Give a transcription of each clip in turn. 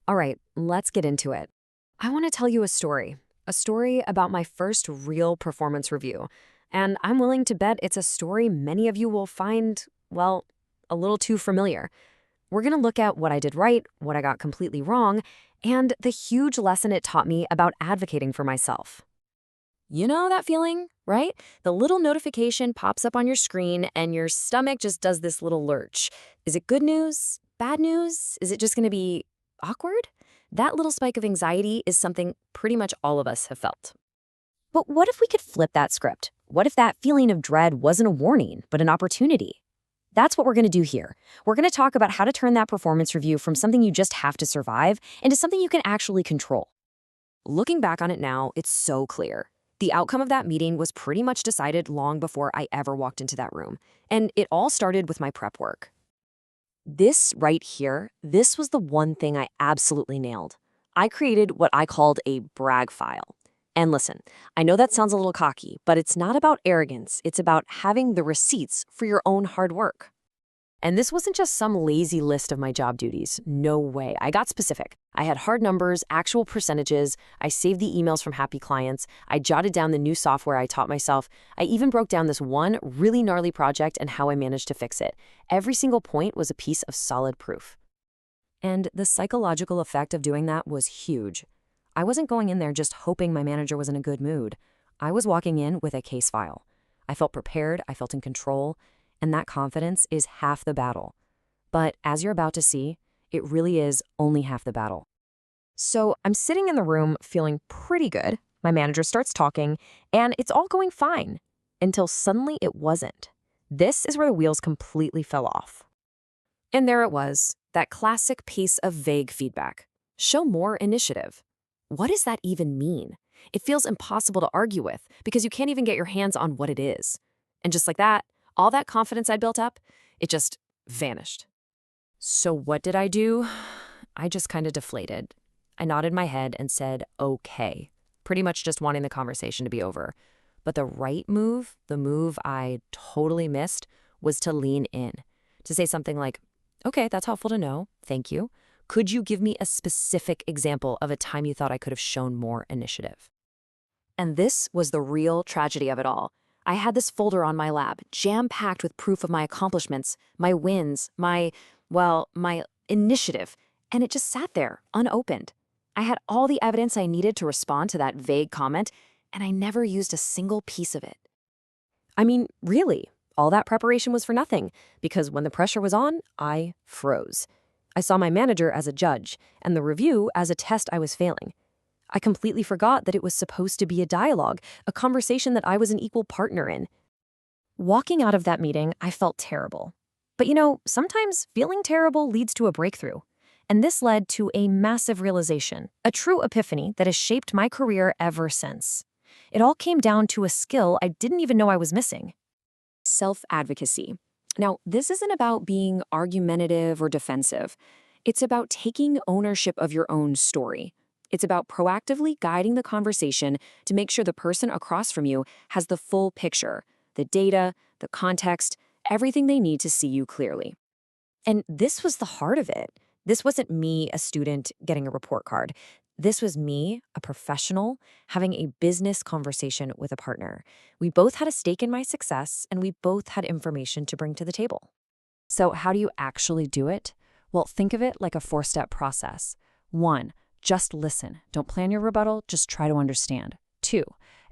All right, let's get into it. I want to tell you a story about my first real performance review. And I'm willing to bet it's a story many of you will find, well, a little too familiar. We're going to look at what I did right, what I got completely wrong, and the huge lesson it taught me about advocating for myself. You know that feeling, right? The little notification pops up on your screen and your stomach just does this little lurch. Is it good news? Bad news? Is it just going to be awkward? That little spike of anxiety is something pretty much all of us have felt. But what if we could flip that script? What if that feeling of dread wasn't a warning, but an opportunity? That's what we're going to do here. We're going to talk about how to turn that performance review from something you just have to survive into something you can actually control. Looking back on it now, it's so clear. The outcome of that meeting was pretty much decided long before I ever walked into that room. And it all started with my prep work. This right here, this was the one thing I absolutely nailed. I created what I called a brag file. And listen, I know that sounds a little cocky, but it's not about arrogance. It's about having the receipts for your own hard work. And this wasn't just some lazy list of my job duties. No way. I got specific. I had hard numbers, actual percentages. I saved the emails from happy clients. I jotted down the new software I taught myself. I even broke down this one really gnarly project and how I managed to fix it. Every single point was a piece of solid proof. And the psychological effect of doing that was huge. I wasn't going in there just hoping my manager was in a good mood. I was walking in with a case file. I felt prepared. I felt in control. And that confidence is half the battle. But as you're about to see, it really is only half the battle. So I'm sitting in the room feeling pretty good. My manager starts talking, and it's all going fine. Until suddenly it wasn't. This is where the wheels completely fell off. And there it was, that classic piece of vague feedback. Show more initiative. What does that even mean? It feels impossible to argue with because you can't even get your hands on what it is. And just like that, all that confidence I'd built up, it just vanished. So what did I do? I just kind of deflated. I nodded my head and said, okay, pretty much just wanting the conversation to be over. But the right move, the move I totally missed, was to lean in, to say something like, okay, that's helpful to know, thank you. Could you give me a specific example of a time you thought I could have shown more initiative? And this was the real tragedy of it all. I had this folder on my lap, jam-packed with proof of my accomplishments, my wins, my initiative, and it just sat there, unopened. I had all the evidence I needed to respond to that vague comment, and I never used a single piece of it. I mean, really, all that preparation was for nothing, because when the pressure was on, I froze. I saw my manager as a judge, and the review as a test I was failing. I completely forgot that it was supposed to be a dialogue, a conversation that I was an equal partner in. Walking out of that meeting, I felt terrible. But sometimes feeling terrible leads to a breakthrough. And this led to a massive realization, a true epiphany that has shaped my career ever since. It all came down to a skill I didn't even know I was missing. Self-advocacy. Now, this isn't about being argumentative or defensive. It's about taking ownership of your own story. It's about proactively guiding the conversation to make sure the person across from you has the full picture, the data, the context, everything they need to see you clearly. And this was the heart of it. This wasn't me, a student, getting a report card. This was me, a professional, having a business conversation with a partner. We both had a stake in my success, and we both had information to bring to the table. So how do you actually do it? Well, think of it like a four-step process. 1, just listen. Don't plan your rebuttal, just try to understand. 2,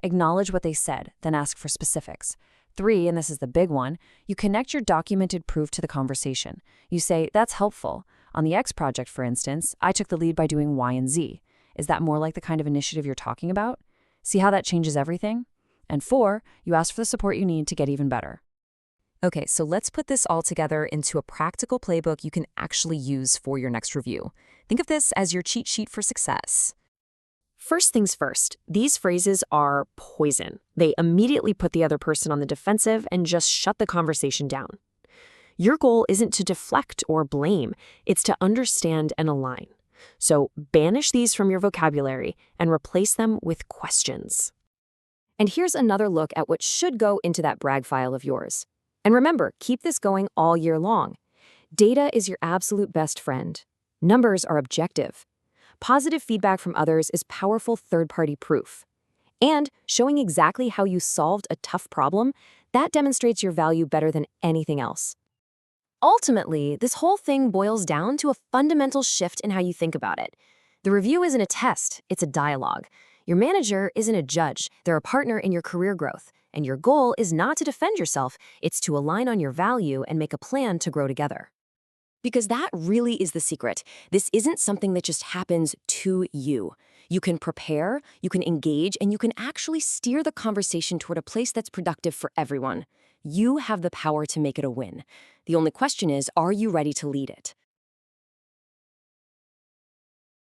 acknowledge what they said, then ask for specifics. 3, and this is the big one, you connect your documented proof to the conversation. You say, that's helpful. On the X project, for instance, I took the lead by doing Y and Z. Is that more like the kind of initiative you're talking about? See how that changes everything? And 4, you ask for the support you need to get even better. Okay, so let's put this all together into a practical playbook you can actually use for your next review. Think of this as your cheat sheet for success. First things first, these phrases are poison. They immediately put the other person on the defensive and just shut the conversation down. Your goal isn't to deflect or blame, it's to understand and align. So banish these from your vocabulary and replace them with questions. And here's another look at what should go into that brag file of yours. And remember, keep this going all year long. Data is your absolute best friend. Numbers are objective. Positive feedback from others is powerful third-party proof. And showing exactly how you solved a tough problem, that demonstrates your value better than anything else. Ultimately, this whole thing boils down to a fundamental shift in how you think about it. The review isn't a test, it's a dialogue. Your manager isn't a judge, they're a partner in your career growth. And your goal is not to defend yourself, it's to align on your value and make a plan to grow together. Because that really is the secret. This isn't something that just happens to you. You can prepare, you can engage, and you can actually steer the conversation toward a place that's productive for everyone. You have the power to make it a win. The only question is, are you ready to lead it?